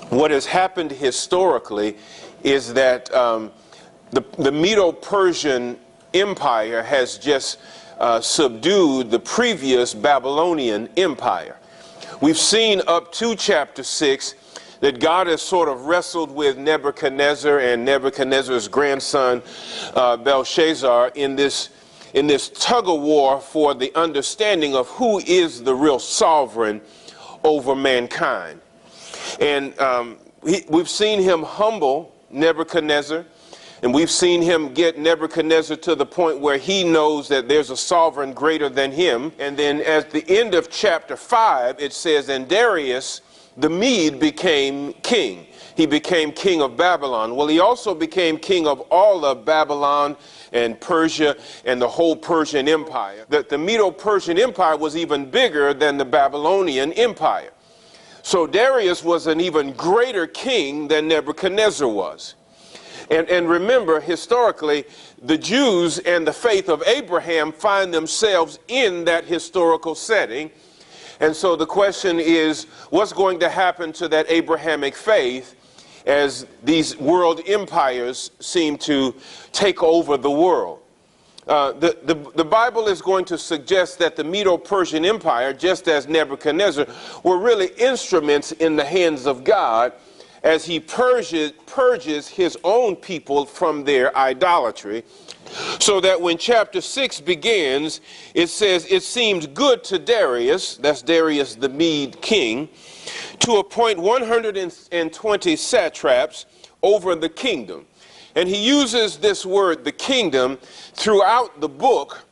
what has happened historically is that the Medo-Persian Empire has just subdued the previous Babylonian Empire. We've seen up to chapter 6 that God has sort of wrestled with Nebuchadnezzar and Nebuchadnezzar's grandson Belshazzar in this tug of war for the understanding of who is the real sovereign over mankind. And we've seen him humble Nebuchadnezzar, and we've seen him get Nebuchadnezzar to the point where he knows that there's a sovereign greater than him. And then at the end of chapter 5, it says, and Darius the Mede became king. He became king of Babylon. Well, he also became king of all of Babylon and Persia and the whole Persian Empire. The Medo-Persian Empire was even bigger than the Babylonian Empire. So Darius was an even greater king than Nebuchadnezzar was. And remember, historically, the Jews and the faith of Abraham find themselves in that historical setting. And so the question is, what's going to happen to that Abrahamic faith as these world empires seem to take over the world? The Bible is going to suggest that the Medo-Persian Empire, just as Nebuchadnezzar, were really instruments in the hands of God as he purges his own people from their idolatry. So that when chapter 6 begins, it says, it seemed good to Darius, that's Darius the Mede king, to appoint 120 satraps over the kingdom. And he uses this word, the kingdom, throughout the book,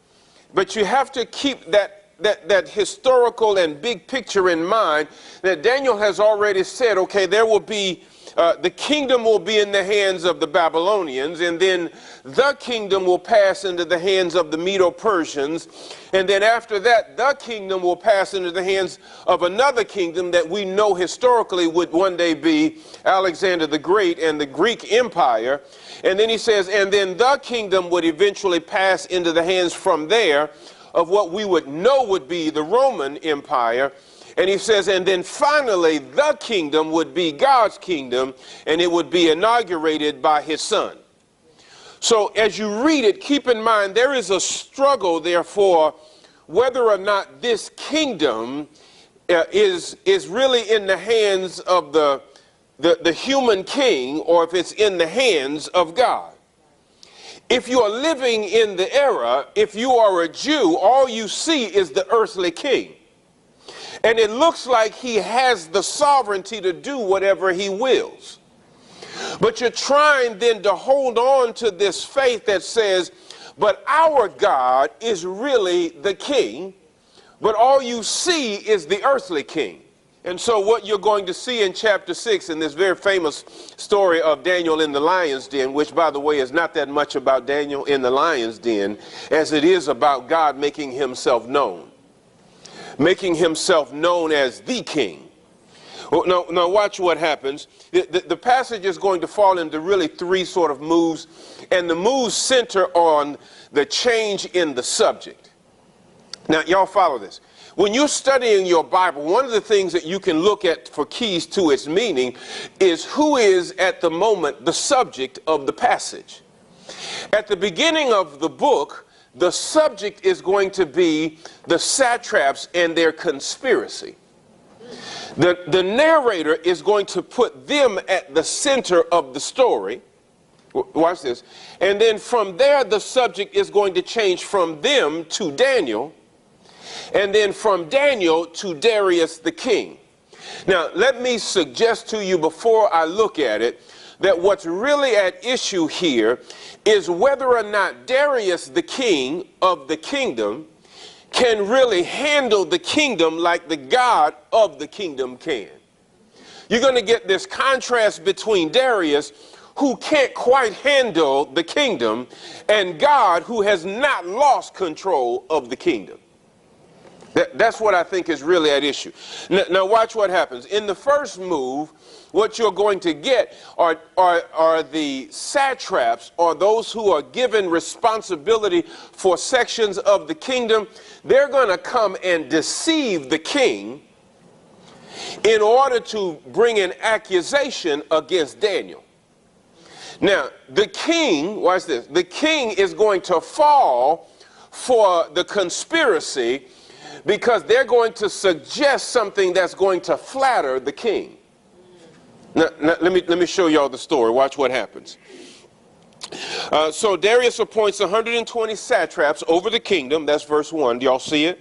but you have to keep that historical and big picture in mind, that Daniel has already said, okay, there will be, the kingdom will be in the hands of the Babylonians, and then the kingdom will pass into the hands of the Medo-Persians, and then after that, the kingdom will pass into the hands of another kingdom that we know historically would one day be Alexander the Great and the Greek Empire. And then he says, and then the kingdom would eventually pass into the hands from there of what we would know would be the Roman Empire. And he says, and then finally the kingdom would be God's kingdom, and it would be inaugurated by his son. So as you read it, keep in mind there is a struggle, therefore, whether or not this kingdom is really in the hands of the human king, or if it's in the hands of God. If you are living in the era, if you are a Jew, all you see is the earthly king. And it looks like he has the sovereignty to do whatever he wills. But you're trying then to hold on to this faith that says, but our God is really the king, but all you see is the earthly king. And so what you're going to see in chapter 6, in this very famous story of Daniel in the lion's den, which, by the way, is not that much about Daniel in the lion's den as it is about God making himself known. Making himself known as the king. Well, now watch what happens. The passage is going to fall into really three sort of moves, and the moves center on the change in the subject. Now, y'all follow this. When you're studying your Bible, one of the things that you can look at for keys to its meaning is who is at the moment the subject of the passage. At the beginning of the book, the subject is going to be the satraps and their conspiracy. The narrator is going to put them at the center of the story. Watch this. And then from there, the subject is going to change from them to Daniel, and then from Daniel to Darius the king. Now, let me suggest to you before I look at it that what's really at issue here is whether or not Darius the king of the kingdom can really handle the kingdom like the God of the kingdom can. You're going to get this contrast between Darius, who can't quite handle the kingdom, and God, who has not lost control of the kingdom. That's what I think is really at issue. Now watch what happens. In the first move, what you're going to get are the satraps, or those who are given responsibility for sections of the kingdom. They're going to come and deceive the king in order to bring an accusation against Daniel. Now, the king, watch this, the king is going to fall for the conspiracy because they're going to suggest something that's going to flatter the king. Now, let me show y'all the story. Watch what happens. So Darius appoints 120 satraps over the kingdom. That's verse 1. Do y'all see it?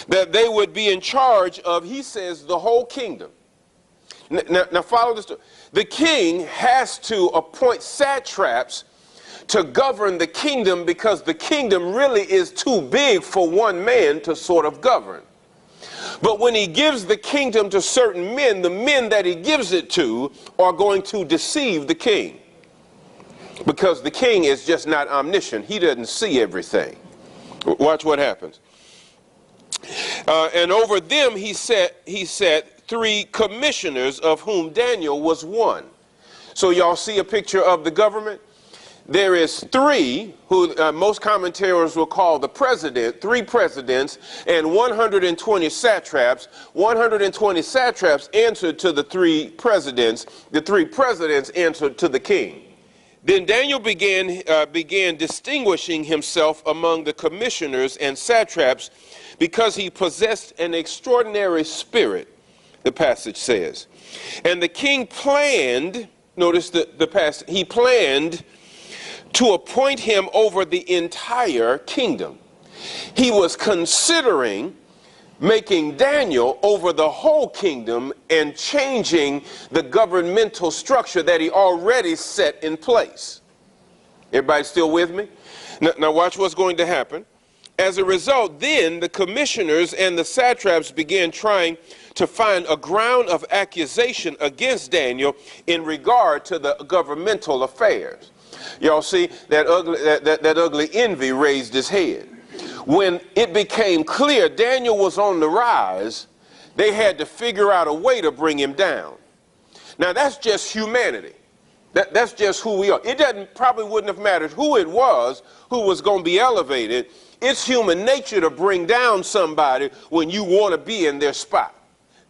That they would be in charge of, he says, the whole kingdom. Now follow this. The king has to appoint satraps to govern the kingdom because the kingdom really is too big for one man to sort of govern. But when he gives the kingdom to certain men, the men that he gives it to are going to deceive the king. Because the king is just not omniscient. He doesn't see everything. Watch what happens. And over them he set 3 commissioners, of whom Daniel was one. So y'all see a picture of the government? There is 3 who most commentators will call the president, 3 presidents, and 120 satraps. 120 satraps answered to the 3 presidents. The 3 presidents answered to the king. Then Daniel began distinguishing himself among the commissioners and satraps because he possessed an extraordinary spirit, the passage says. And the king planned, notice the passage, he planned to appoint him over the entire kingdom. He was considering making Daniel over the whole kingdom and changing the governmental structure that he already set in place. Everybody still with me? Now watch what's going to happen. As a result, then the commissioners and the satraps began trying to find a ground of accusation against Daniel in regard to the governmental affairs. Y'all see that ugly envy raised his head. When it became clear Daniel was on the rise, they had to figure out a way to bring him down. Now that's just humanity. That's just who we are. It probably wouldn't have mattered who it was who was going to be elevated. It's human nature to bring down somebody when you want to be in their spot.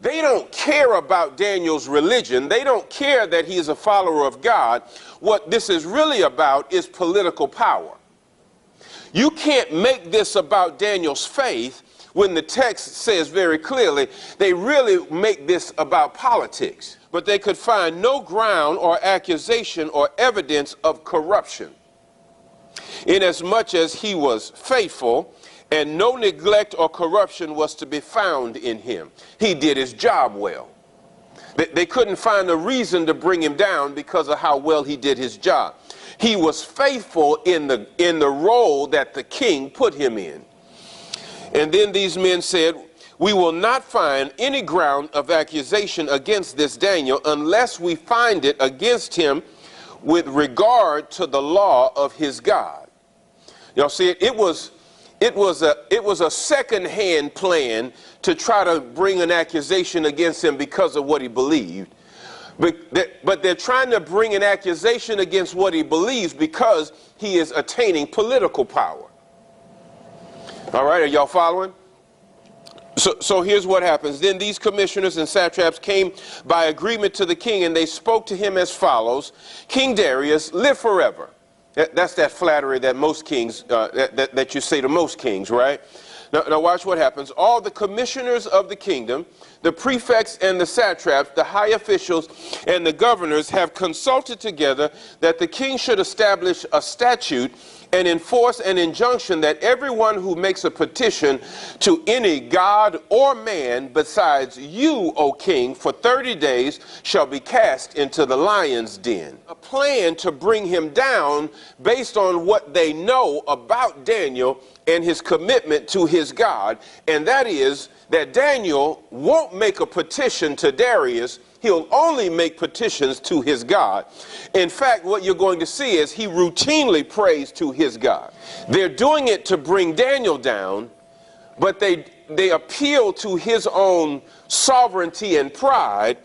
They don't care about Daniel's religion. They don't care that he's a follower of God. What this is really about is political power. You can't make this about Daniel's faith when the text says very clearly they really make this about politics. But they could find no ground or accusation or evidence of corruption, inasmuch as he was faithful, and no neglect or corruption was to be found in him. He did his job well. They couldn't find a reason to bring him down because of how well he did his job. He was faithful in the role that the king put him in. And then these men said, "We will not find any ground of accusation against this Daniel unless we find it against him with regard to the law of his God." Y'all see it? It was a second-hand plan to try to bring an accusation against him because of what he believed. But they're trying to bring an accusation against what he believes because he is attaining political power. All right, are y'all following? So here's what happens. Then these commissioners and satraps came by agreement to the king, and they spoke to him as follows: "King Darius, live forever." That's that flattery that most kings, that you say to most kings, right? Now watch what happens. All the commissioners of the kingdom, the prefects and the satraps, the high officials and the governors have consulted together that the king should establish a statute and enforce an injunction that everyone who makes a petition to any god or man besides you, O king, for 30 days shall be cast into the lion's den. A plan to bring him down based on what they know about Daniel and his commitment to his God, and that is that Daniel won't make a petition to Darius. He'll only make petitions to his God. In fact, what you're going to see is he routinely prays to his God. They're doing it to bring Daniel down, but they appeal to his own sovereignty and pride,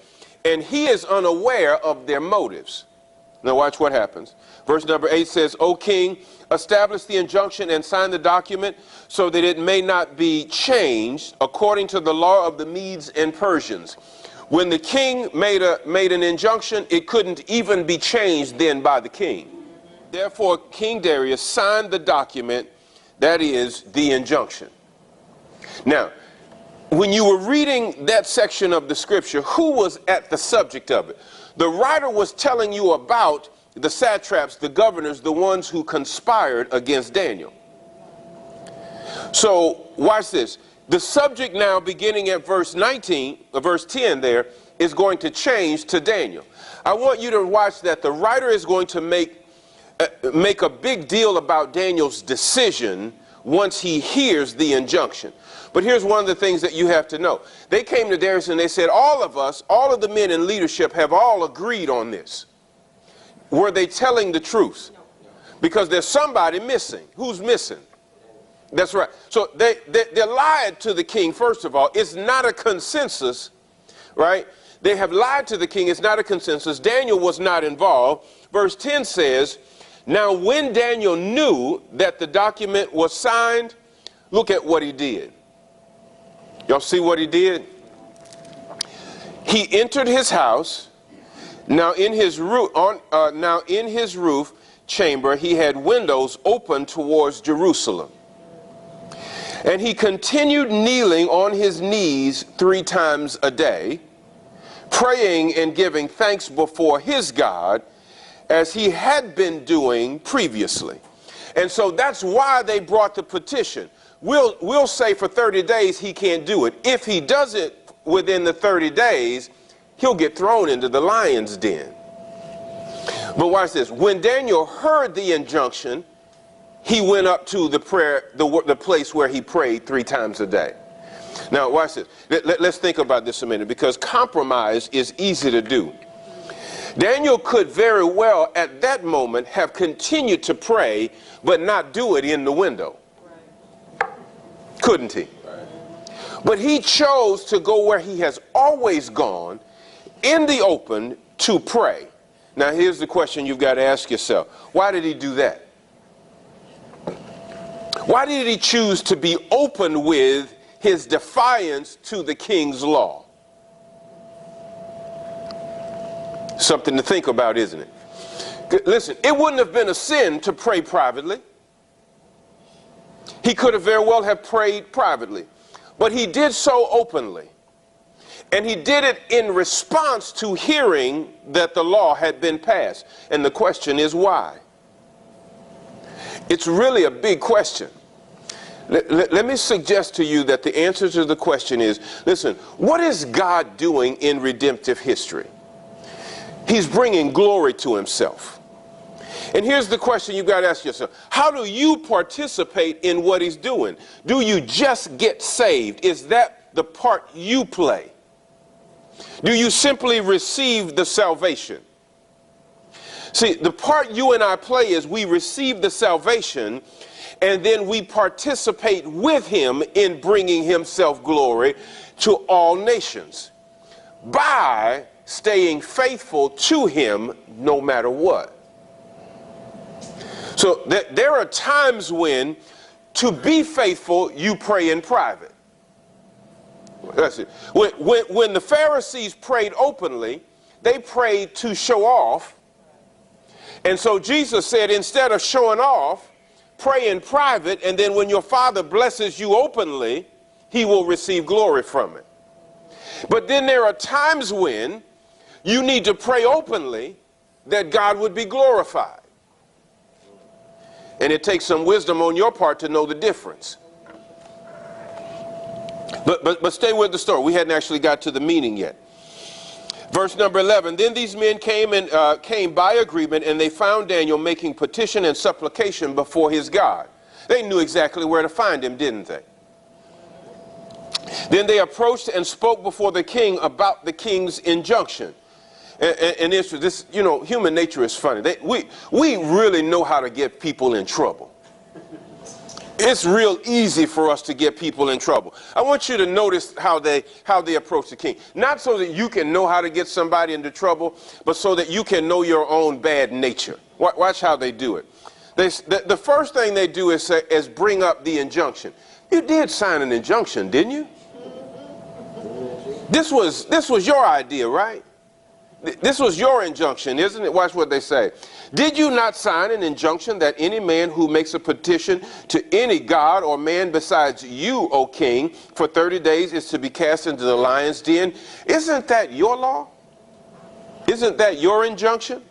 and he is unaware of their motives. Now watch what happens. Verse number 8 says, O king, establish the injunction and sign the document so that it may not be changed according to the law of the Medes and Persians. When the king made an injunction, it couldn't even be changed then by the king. Therefore, King Darius signed the document, that is, the injunction. Now, when you were reading that section of the scripture, who was at the subject of it? The writer was telling you about the satraps, the governors, the ones who conspired against Daniel. So watch this. The subject now, beginning at verse 10 there, is going to change to Daniel. I want you to watch that. The writer is going to make a big deal about Daniel's decision once he hears the injunction. But here's one of the things that you have to know. They came to Darius and they said, all of us, all of the men in leadership have all agreed on this. Were they telling the truth? Because there's somebody missing. Who's missing? That's right. So they lied to the king, first of all. It's not a consensus, right? They have lied to the king. It's not a consensus. Daniel was not involved. Verse 10 says, now when Daniel knew that the document was signed, look at what he did. Y'all see what he did? He entered his house. Now in his roof chamber he had windows open towards Jerusalem. And he continued kneeling on his knees 3 times a day, praying and giving thanks before his God, as he had been doing previously. And so that's why they brought the petition. We'll say for 30 days he can't do it. If he does it within the 30 days, he'll get thrown into the lion's den. But watch this. When Daniel heard the injunction, he went up to the place where he prayed 3 times a day. Now watch this. Let's think about this a minute, because compromise is easy to do. Daniel could very well at that moment have continued to pray, but not do it in the window. Couldn't he? But he chose to go where he has always gone, in the open, to pray. Now here's the question you've got to ask yourself. Why did he do that? Why did he choose to be open with his defiance to the king's law? Something to think about, isn't it? Listen, it wouldn't have been a sin to pray privately. He could have very well have prayed privately, but he did so openly. And he did it in response to hearing that the law had been passed. And the question is why? It's really a big question. Let me suggest to you that the answer to the question is, listen, what is God doing in redemptive history? He's bringing glory to himself. And here's the question you've got to ask yourself. How do you participate in what he's doing? Do you just get saved? Is that the part you play? Do you simply receive the salvation? See, the part you and I play is we receive the salvation, and then we participate with him in bringing himself glory to all nations by staying faithful to him no matter what. So there are times when, to be faithful, you pray in private. That's it. When the Pharisees prayed openly, they prayed to show off. And so Jesus said, instead of showing off, pray in private, and then when your Father blesses you openly, he will receive glory from it. But then there are times when you need to pray openly that God would be glorified. And it takes some wisdom on your part to know the difference. But stay with the story. We hadn't actually got to the meaning yet. Verse number 11, then these men came by agreement, and they found Daniel making petition and supplication before his God. They knew exactly where to find him, didn't they? Then they approached and spoke before the king about the king's injunction. And this, you know, human nature is funny. We really know how to get people in trouble. It's real easy for us to get people in trouble. I want you to notice how they approach the king. Not so that you can know how to get somebody into trouble, but so that you can know your own bad nature. Watch how they do it. The first thing they do is bring up the injunction. You did sign an injunction, didn't you? This was your idea, right? This was your injunction, isn't it? Watch what they say. Did you not sign an injunction that any man who makes a petition to any god or man besides you, O king, for 30 days is to be cast into the lion's den? Isn't that your law? Isn't that your injunction?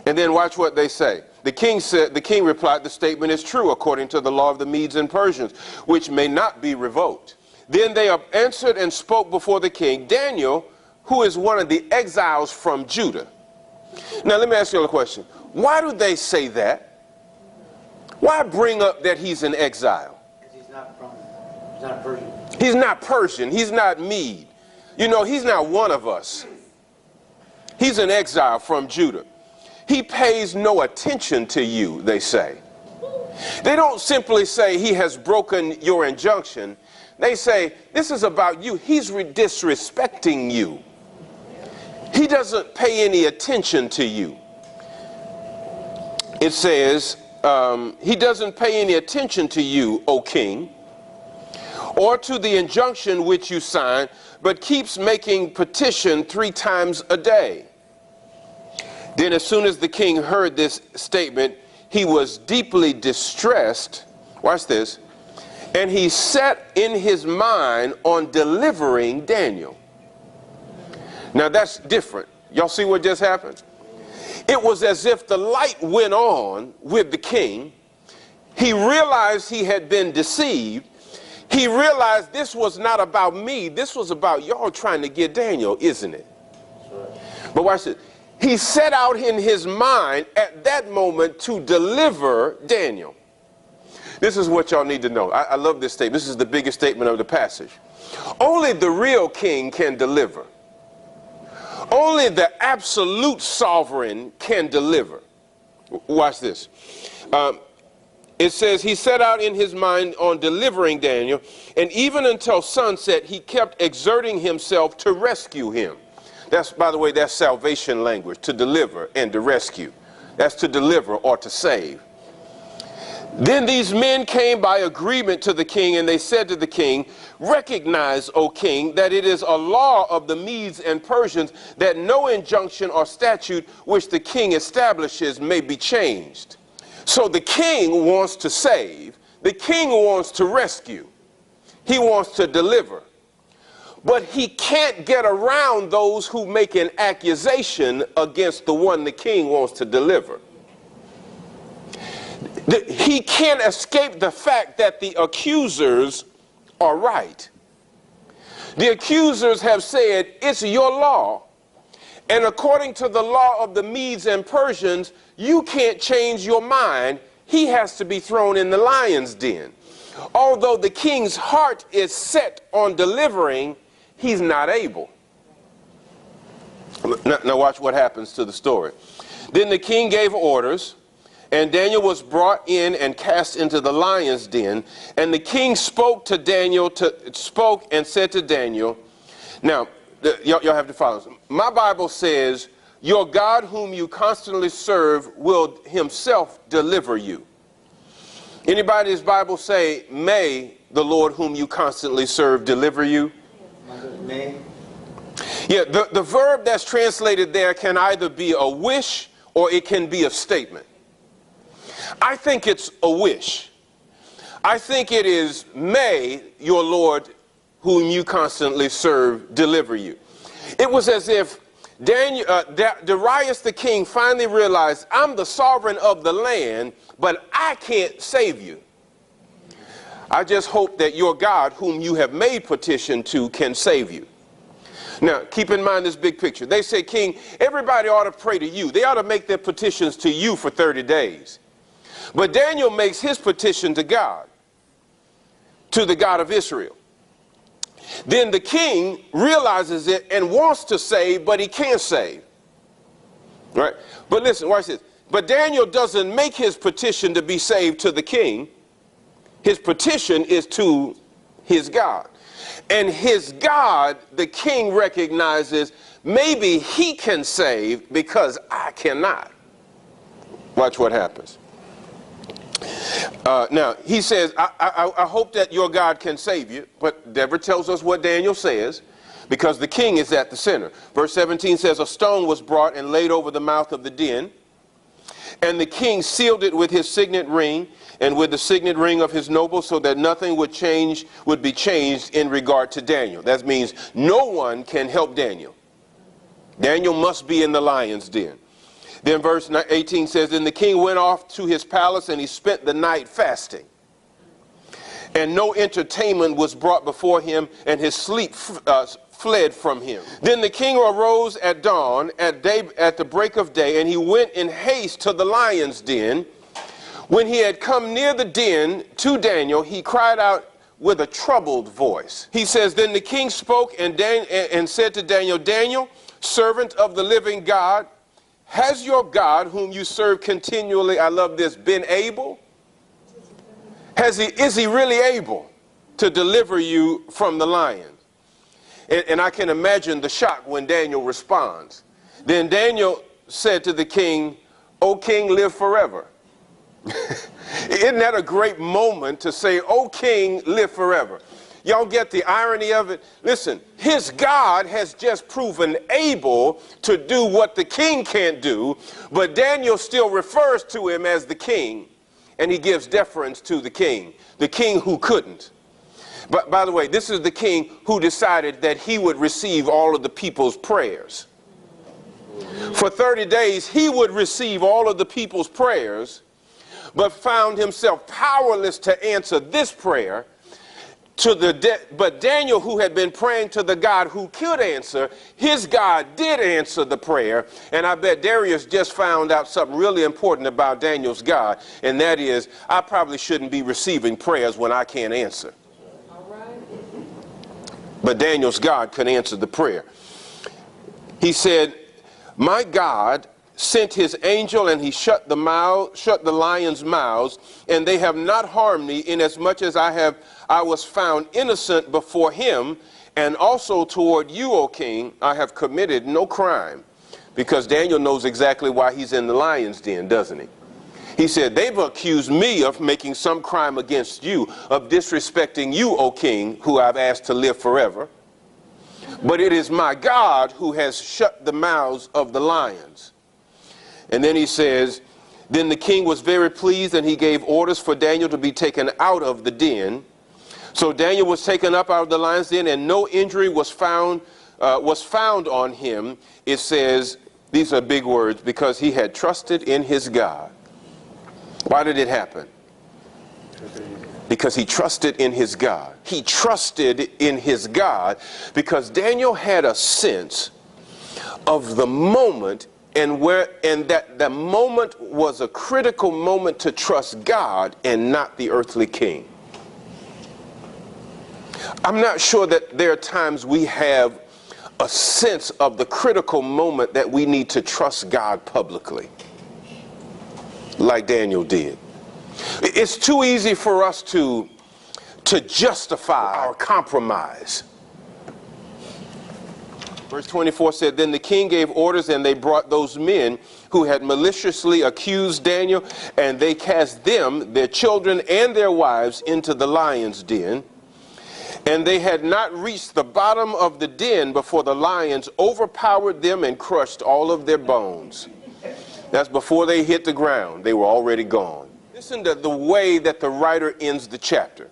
And then watch what they say. The king replied, the statement is true according to the law of the Medes and Persians, which may not be revoked. Then they answered and spoke before the king, Daniel, who is one of the exiles from Judah. Now let me ask you a question. Why do they say that? Why bring up that he's an exile? Because he's not Persian. He's not Persian. He's not Mede. You know, he's not one of us. He's an exile from Judah. He pays no attention to you, they say. They don't simply say he has broken your injunction. They say, this is about you. He's disrespecting you. He doesn't pay any attention to you. It says, he doesn't pay any attention to you, O king, or to the injunction which you signed, but keeps making petition 3 times a day. Then as soon as the king heard this statement, he was deeply distressed. Watch this. And he set in his mind on delivering Daniel. Now that's different. Y'all see what just happened? It was as if the light went on with the king. He realized he had been deceived. He realized this was not about me. This was about y'all trying to get Daniel, isn't it? But watch this. He set out in his mind at that moment to deliver Daniel. This is what y'all need to know. I love this statement. This is the biggest statement of the passage. Only the real king can deliver. Only the absolute sovereign can deliver. Watch this. It says he set out in his mind on delivering Daniel, and even until sunset he kept exerting himself to rescue him. That's, by the way, that's salvation language, to deliver and to rescue. That's to deliver or to save. Then these men came by agreement to the king, and they said to the king, recognize, O king, that it is a law of the Medes and Persians that no injunction or statute which the king establishes may be changed. So the king wants to save. The king wants to rescue. He wants to deliver. But he can't get around those who make an accusation against the one the king wants to deliver. He can't escape the fact that the accusers are right. The accusers have said, it's your law. And according to the law of the Medes and Persians, you can't change your mind. He has to be thrown in the lion's den. Although the king's heart is set on delivering, he's not able. Now watch what happens to the story. Then the king gave orders, and Daniel was brought in and cast into the lion's den. And the king spoke and said to Daniel, now, y'all have to follow this. My Bible says, your God whom you constantly serve will himself deliver you. Anybody's Bible say, may the Lord whom you constantly serve deliver you? May. Yeah, the verb that's translated there can either be a wish or it can be a statement. I think it's a wish. I think it is, may your Lord whom you constantly serve deliver you. It was as if Darius the king finally realized, I'm the sovereign of the land, but I can't save you. I just hope that your God whom you have made petition to can save you. Now, keep in mind this big picture. They say, king, everybody ought to pray to you. They ought to make their petitions to you for 30 days. But Daniel makes his petition to God, to the God of Israel. Then the king realizes it and wants to save, but he can't save. Right? But listen, watch this. But Daniel doesn't make his petition to be saved to the king. His petition is to his God. And his God, the king recognizes, maybe he can save because I cannot. Watch what happens. Now, he says, I hope that your God can save you. But Deborah tells us what Daniel says, because the king is at the center. Verse 17 says, a stone was brought and laid over the mouth of the den. And the king sealed it with his signet ring and with the signet ring of his nobles, so that nothing would be changed in regard to Daniel. That means no one can help Daniel. Daniel must be in the lion's den. Then verse 18 says, then the king went off to his palace and he spent the night fasting. And no entertainment was brought before him, and his sleep fled from him. Then the king arose at dawn, at the break of day, and he went in haste to the lion's den. When he had come near the den to Daniel, he cried out with a troubled voice. He says, then the king spoke and said to Daniel, Daniel, servant of the living God, has your God, whom you serve continually, I love this, been able? Is he really able to deliver you from the lion? And I can imagine the shock when Daniel responds. Then Daniel said to the king, O king, live forever. Isn't that a great moment to say, O king, live forever? Y'all get the irony of it? Listen, his God has just proven able to do what the king can't do, but Daniel still refers to him as the king, and he gives deference to the king who couldn't. But by the way, this is the king who decided that he would receive all of the people's prayers. For 30 days, he would receive all of the people's prayers, but found himself powerless to answer this prayer. But Daniel, who had been praying to the God who could answer, his God did answer the prayer. And I bet Darius just found out something really important about Daniel's God, and that is, I probably shouldn't be receiving prayers when I can't answer. But Daniel's God could answer the prayer. He said, my God sent his angel, and he shut the lions' mouths, and they have not harmed me, inasmuch as I was found innocent before him, and also toward you, O king, I have committed no crime. Because Daniel knows exactly why he's in the lion's den, doesn't he? He said, they've accused me of making some crime against you, of disrespecting you, O king, who I've asked to live forever. But it is my God who has shut the mouths of the lions. And then he says, then the king was very pleased, and he gave orders for Daniel to be taken out of the den. So Daniel was taken up out of the lion's den, and no injury was found on him. It says, these are big words, because he had trusted in his God. Why did it happen? Because he trusted in his God. He trusted in his God because Daniel had a sense of the moment, and that the moment was a critical moment to trust God and not the earthly king. I'm not sure that there are times we have a sense of the critical moment that we need to trust God publicly, like Daniel did. It's too easy for us to justify our compromise. Verse 24 said, then the king gave orders, and they brought those men who had maliciously accused Daniel, and they cast them, their children, and their wives into the lion's den. And they had not reached the bottom of the den before the lions overpowered them and crushed all of their bones. That's before they hit the ground. They were already gone. Listen to the way that the writer ends the chapter.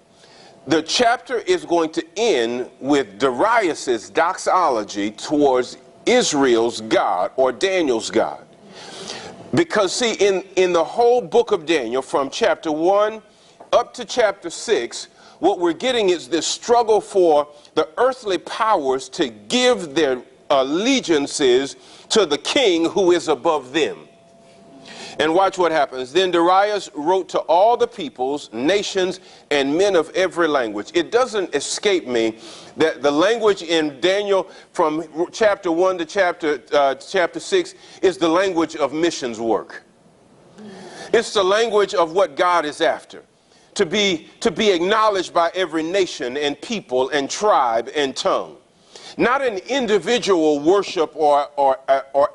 The chapter is going to end with Darius's doxology towards Israel's God, or Daniel's God. Because see, in the whole book of Daniel, from chapter 1 up to chapter 6, what we're getting is this struggle for the earthly powers to give their allegiances to the king who is above them. And watch what happens. Then Darius wrote to all the peoples, nations, and men of every language. It doesn't escape me that the language in Daniel from chapter 1 to chapter 6 is the language of missions work. It's the language of what God is after. To be acknowledged by every nation and people and tribe and tongue. Not an individual worship or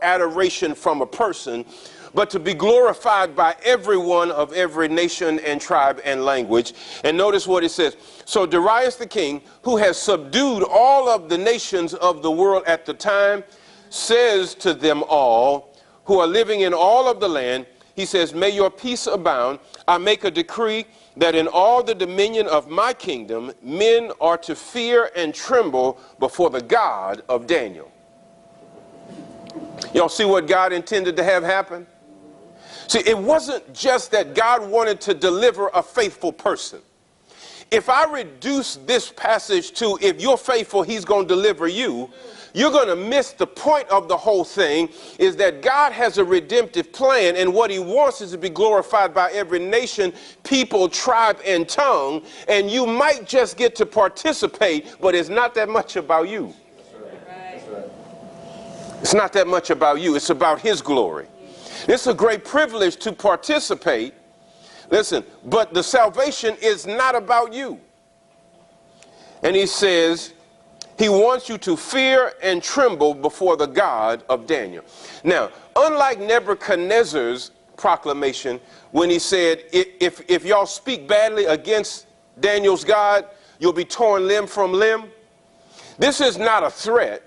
adoration from a person, but to be glorified by everyone of every nation and tribe and language. And notice what it says. So Darius the king, who has subdued all of the nations of the world at the time, says to them all who are living in all of the land, he says, may your peace abound. I make a decree that in all the dominion of my kingdom, men are to fear and tremble before the God of Daniel. Y'all see what God intended to have happen? See, it wasn't just that God wanted to deliver a faithful person. If I reduce this passage to, if you're faithful, he's going to deliver you, you're going to miss the point of the whole thing, is that God has a redemptive plan, and what he wants is to be glorified by every nation, people, tribe, and tongue, and you might just get to participate, but it's not that much about you. That's right. It's not that much about you. It's about his glory. It's a great privilege to participate. Listen, but the salvation is not about you. And he says he wants you to fear and tremble before the God of Daniel. Now, unlike Nebuchadnezzar's proclamation, when he said, if y'all speak badly against Daniel's God, you'll be torn limb from limb. This is not a threat.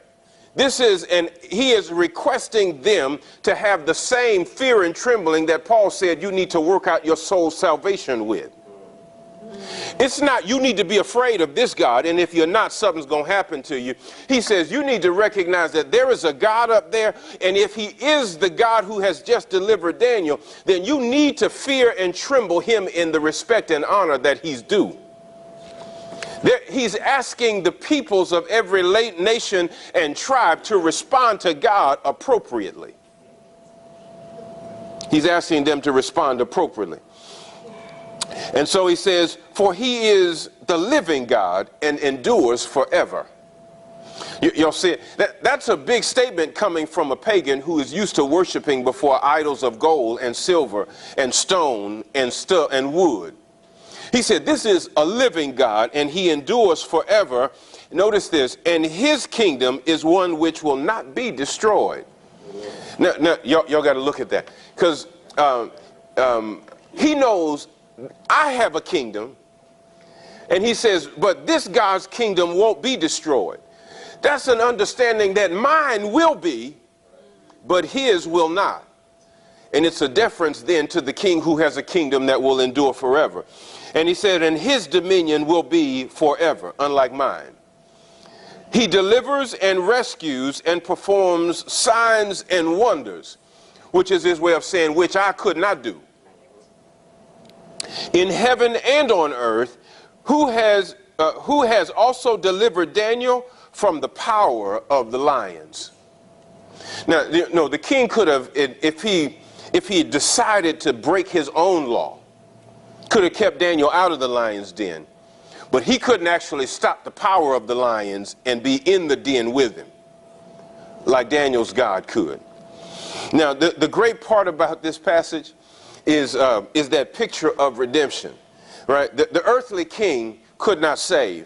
This is, and he is requesting them to have the same fear and trembling that Paul said you need to work out your soul's salvation with. It's not you need to be afraid of this God, and if you're not, something's going to happen to you. He says you need to recognize that there is a God up there, and if he is the God who has just delivered Daniel, then you need to fear and tremble him in the respect and honor that he's due. He's asking the peoples of every nation and tribe to respond to God appropriately. He's asking them to respond appropriately. And so he says, for he is the living God and endures forever. You'll see it. That's a big statement coming from a pagan who is used to worshiping before idols of gold and silver and stone and wood. He said, this is a living God, and he endures forever. Notice this, and his kingdom is one which will not be destroyed. Now y'all got to look at that, because he knows I have a kingdom, and he says, but this God's kingdom won't be destroyed. That's an understanding that mine will be, but his will not. And it's a deference then to the king who has a kingdom that will endure forever. And he said, and his dominion will be forever, unlike mine. He delivers and rescues and performs signs and wonders, which is his way of saying, which I could not do. In heaven and on earth, who has also delivered Daniel from the power of the lions. Now, no, the king could have, if he decided to break his own law, could have kept Daniel out of the lion's den, but he couldn't actually stop the power of the lions and be in the den with him like Daniel's God could. Now, the great part about this passage is that picture of redemption, right? The earthly king could not save.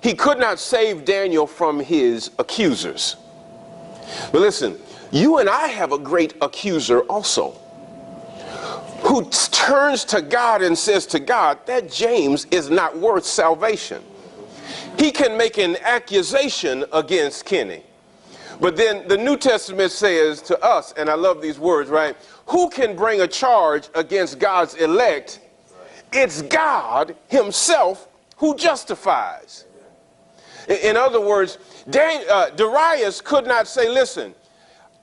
He could not save Daniel from his accusers. But listen, you and I have a great accuser also, who turns to God and says to God that James is not worth salvation. He can make an accusation against Kenny. But then the New Testament says to us, and I love these words, right? Who can bring a charge against God's elect? It's God himself who justifies. In other words, Darius could not say, listen,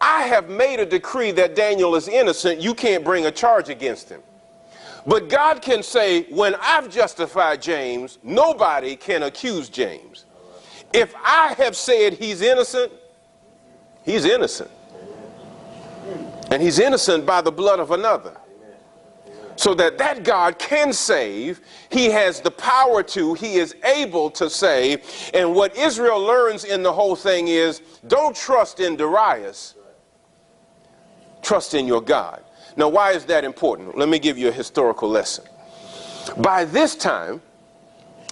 I have made a decree that Daniel is innocent. You can't bring a charge against him. But God can say, when I've justified James, nobody can accuse James. If I have said he's innocent, he's innocent. And he's innocent by the blood of another. So that God can save, he has the power to, he is able to save. And what Israel learns in the whole thing is, don't trust in Darius. Trust in your God. Now, why is that important? Let me give you a historical lesson. By this time,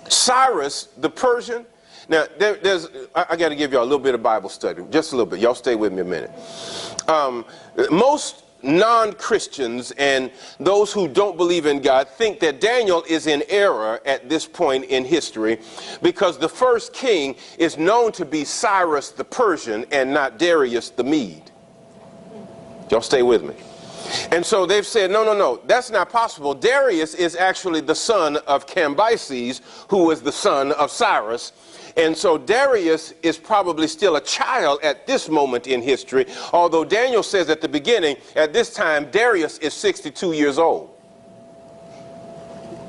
Cyrus the Persian, Now, I got to give y'all a little bit of Bible study, just a little bit. Y'all stay with me a minute. Most non-Christians and those who don't believe in God think that Daniel is in error at this point in history because the first king is known to be Cyrus the Persian and not Darius the Mede. Y'all stay with me. And so they've said, no, that's not possible. Darius is actually the son of Cambyses, who was the son of Cyrus. And so Darius is probably still a child at this moment in history, although Daniel says at the beginning, at this time, Darius is 62 years old.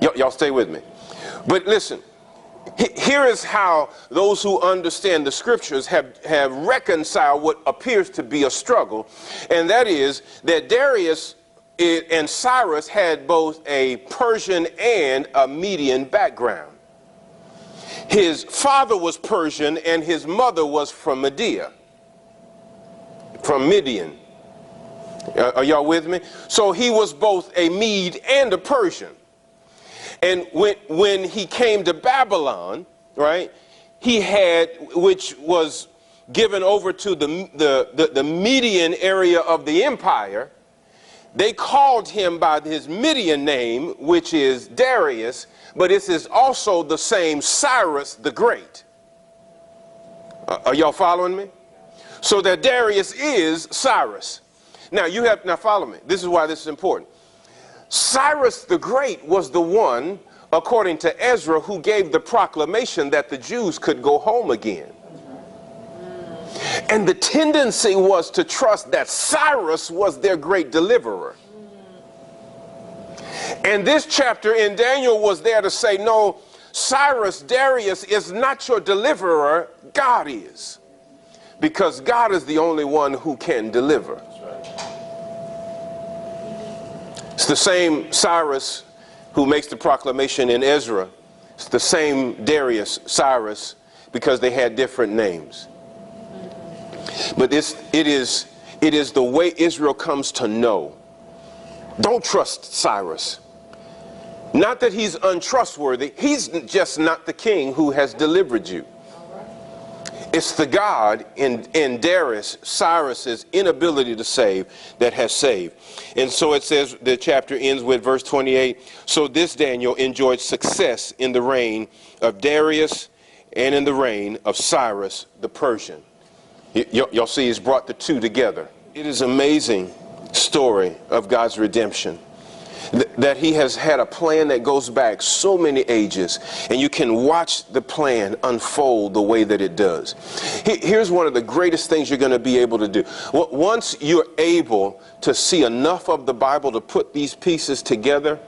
Y'all stay with me. But listen, here is how those who understand the scriptures have reconciled what appears to be a struggle, and that is that Darius and Cyrus had both a Persian and a Median background. His father was Persian and his mother was from Midian. Are y'all with me? So he was both a Mede and a Persian. And when he came to Babylon, right, he had, which was given over to the Median area of the empire, they called him by his Median name, which is Darius, but this is also the same Cyrus the Great. Are y'all following me? So that Darius is Cyrus. Now follow me. This is why this is important. Cyrus the Great was the one, according to Ezra, who gave the proclamation that the Jews could go home again. And the tendency was to trust that Cyrus was their great deliverer. And this chapter in Daniel was there to say, no, Darius is not your deliverer, God is. Because God is the only one who can deliver. It's the same Cyrus who makes the proclamation in Ezra. It's the same Darius, Cyrus, because they had different names. But it is the way Israel comes to know. Don't trust Cyrus. Not that he's untrustworthy. He's just not the king who has delivered you. It's the God in Darius, Cyrus's inability to save, that has saved. And so it says, the chapter ends with verse 28. So this Daniel enjoyed success in the reign of Darius and in the reign of Cyrus the Persian. Y'all see, he's brought the two together. It is an amazing story of God's redemption. That he has had a plan that goes back so many ages, and you can watch the plan unfold the way that it does. Here's one of the greatest things you're going to be able to do. Once you're able to see enough of the Bible to put these pieces together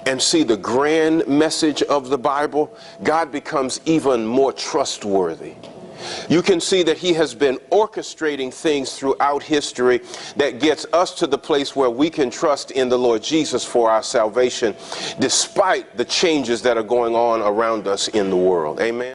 and see the grand message of the Bible, God becomes even more trustworthy. You can see that he has been orchestrating things throughout history that gets us to the place where we can trust in the Lord Jesus for our salvation, despite the changes that are going on around us in the world. Amen.